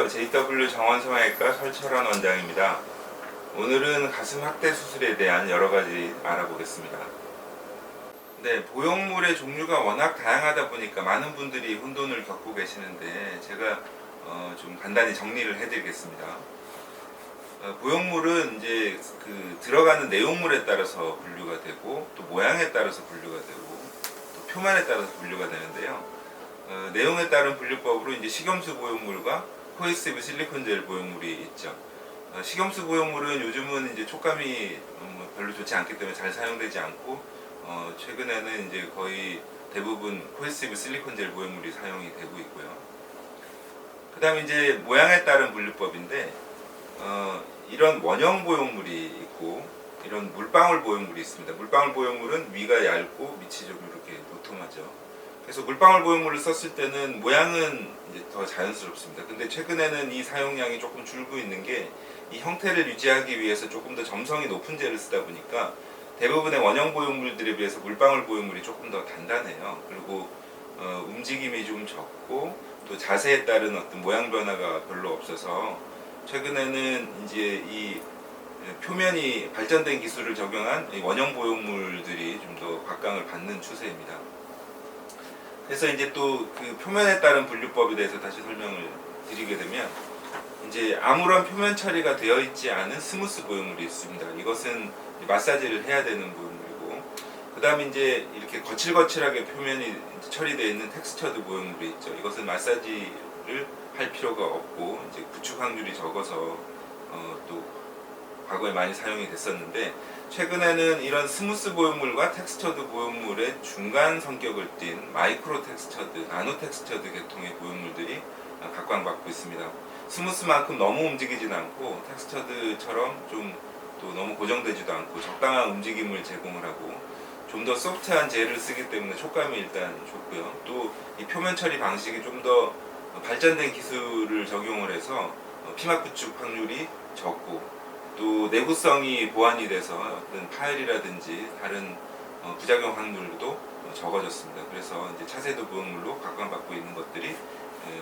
안녕하세요. JW 정원성형외과 설철원 원장입니다. 오늘은 가슴 확대 수술에 대한 여러 가지 알아보겠습니다. 네, 보형물의 종류가 워낙 다양하다 보니까 많은 분들이 혼돈을 겪고 계시는데 제가 좀 간단히 정리를 해드리겠습니다. 보형물은 이제 그 들어가는 내용물에 따라서 분류가 되고 또 모양에 따라서 분류가 되고 또 표면에 따라서 분류가 되는데요. 내용에 따른 분류법으로 이제 식염수 보형물과 코헤시브 실리콘 젤 보형물이 있죠. 식염수 보형물은 요즘은 이제 촉감이 별로 좋지 않기 때문에 잘 사용되지 않고 최근에는 이제 거의 대부분 코헤시브 실리콘 젤 보형물이 사용이 되고 있고요. 그 다음에 이제 모양에 따른 분류법인데 이런 원형 보형물이 있고 이런 물방울 보형물이 있습니다. 물방울 보형물은 위가 얇고 밑이 좀 이렇게 도톰하죠. 그래서 물방울 보형물을 썼을 때는 모양은 이제 더 자연스럽습니다. 근데 최근에는 이 사용량이 조금 줄고 있는 게 이 형태를 유지하기 위해서 조금 더 점성이 높은 젤을 쓰다 보니까 대부분의 원형 보형물들에 비해서 물방울 보형물이 조금 더 단단해요. 그리고 움직임이 좀 적고 또 자세에 따른 어떤 모양 변화가 별로 없어서 최근에는 이제 이 표면이 발전된 기술을 적용한 원형 보형물들이 좀 더 각광을 받는 추세입니다. 그래서 이제 또 그 표면에 따른 분류법에 대해서 다시 설명을 드리게 되면 이제 아무런 표면 처리가 되어 있지 않은 스무스 보형물이 있습니다. 이것은 마사지를 해야 되는 보형물이고, 그 다음에 이제 이렇게 거칠거칠하게 표면이 처리되어 있는 텍스처드 보형물이 있죠. 이것은 마사지를 할 필요가 없고 이제 구축 확률이 적어서 또 과거에 많이 사용이 됐었는데, 최근에는 이런 스무스 보형물과 텍스처드 보형물의 중간 성격을 띤 마이크로 텍스처드, 나노 텍스처드 계통의 보형물들이 각광받고 있습니다. 스무스만큼 너무 움직이진 않고 텍스처드처럼 좀 또 너무 고정되지도 않고 적당한 움직임을 제공을 하고 좀 더 소프트한 젤을 쓰기 때문에 촉감이 일단 좋고요. 또 이 표면 처리 방식이 좀 더 발전된 기술을 적용을 해서 피막 구축 확률이 적고 또 내구성이 보완이 돼서 어떤 파열이라든지 다른 부작용 확률도 적어졌습니다. 그래서 이제 차세대 보형물로 각광받고 있는 것들이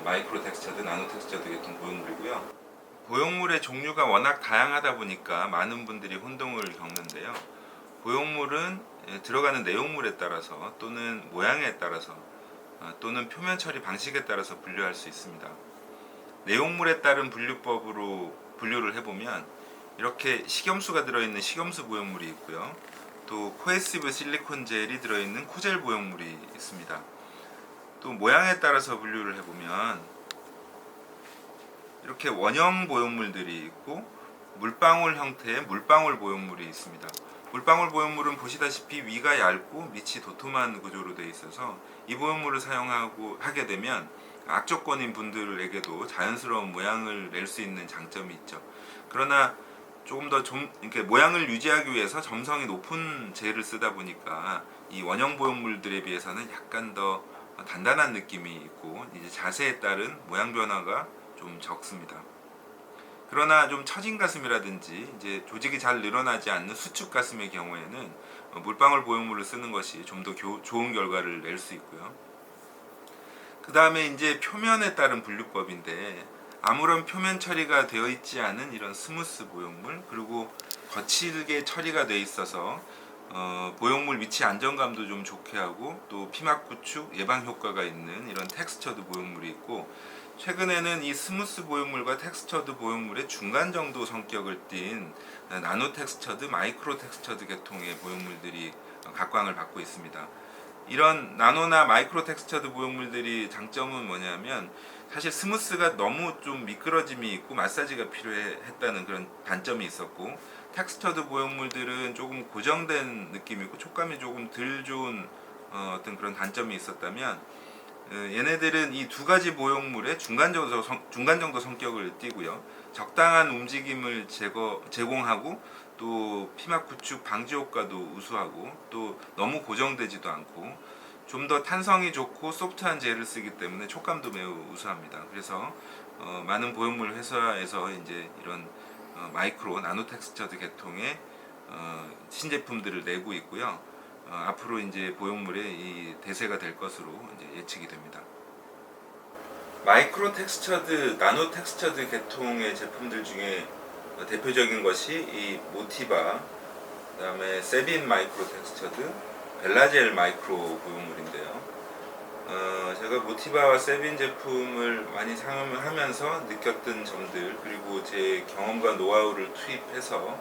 마이크로 텍스처드, 나노 텍스처드 계통 보형물이고요. 보형물의 종류가 워낙 다양하다 보니까 많은 분들이 혼동을 겪는데요. 보형물은 들어가는 내용물에 따라서 또는 모양에 따라서 또는 표면 처리 방식에 따라서 분류할 수 있습니다. 내용물에 따른 분류법으로 분류를 해보면 이렇게 식염수가 들어있는 식염수 보형물이 있고요. 또 코헤시브 실리콘 젤이 들어있는 코젤 보형물이 있습니다. 또 모양에 따라서 분류를 해보면 이렇게 원형 보형물들이 있고 물방울 형태의 물방울 보형물이 있습니다. 물방울 보형물은 보시다시피 위가 얇고 밑이 도톰한 구조로 되어 있어서 이 보형물을 하게 되면 악조건인 분들에게도 자연스러운 모양을 낼 수 있는 장점이 있죠. 그러나 조금 더 이렇게 모양을 유지하기 위해서 점성이 높은 젤을 쓰다 보니까 이 원형 보형물들에 비해서는 약간 더 단단한 느낌이 있고 이제 자세에 따른 모양 변화가 좀 적습니다. 그러나 좀 처진 가슴이라든지 이제 조직이 잘 늘어나지 않는 수축 가슴의 경우에는 물방울 보형물을 쓰는 것이 좀 더 좋은 결과를 낼 수 있고요. 그 다음에 이제 표면에 따른 분류법인데 아무런 표면 처리가 되어 있지 않은 이런 스무스 보형물, 그리고 거칠게 처리가 되어 있어서 보형물 위치 안정감도 좀 좋게 하고 또 피막 구축 예방 효과가 있는 이런 텍스처드 보형물이 있고, 최근에는 이 스무스 보형물과 텍스처드 보형물의 중간 정도 성격을 띤 나노 텍스처드, 마이크로 텍스처드 계통의 보형물들이 각광을 받고 있습니다. 이런 나노나 마이크로 텍스처드 보형물들이 장점은 뭐냐면 사실 스무스가 너무 좀 미끄러짐이 있고 마사지가 필요했다는 그런 단점이 있었고, 텍스처드 보형물들은 조금 고정된 느낌이고 촉감이 조금 덜 좋은 어떤 그런 단점이 있었다면 얘네들은 이 두 가지 보형물의 중간 정도 성격을 띠고요. 적당한 움직임을 제공하고 또 피막 구축 방지 효과도 우수하고 또 너무 고정되지도 않고 좀 더 탄성이 좋고 소프트한 젤을 쓰기 때문에 촉감도 매우 우수합니다. 그래서 많은 보형물 회사에서 이제 이런 마이크로 나노 텍스처드 계통의 신제품들을 내고 있고요. 앞으로 이제 보형물의 이 대세가 될 것으로 이제 예측이 됩니다. 마이크로 텍스처드, 나노 텍스처드 계통의 제품들 중에 대표적인 것이 이 모티바, 그다음에 세빈 마이크로 텍스처드, 벨라젤 마이크로 고용물인데요. 제가 모티바와 세빈 제품을 많이 사용을 하면서 느꼈던 점들, 그리고 제 경험과 노하우를 투입해서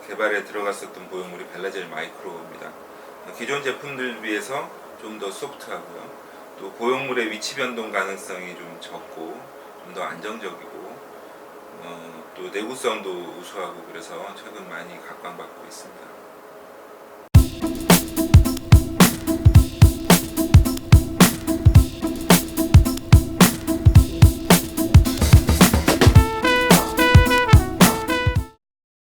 개발에 들어갔었던 고용물이 벨라젤 마이크로입니다. 기존 제품들 비해서 좀 더 소프트하고요. 또 고용물의 위치 변동 가능성이 좀 적고 좀 더 안정적이고 또 내구성도 우수하고, 그래서 최근 많이 각광받고 있습니다.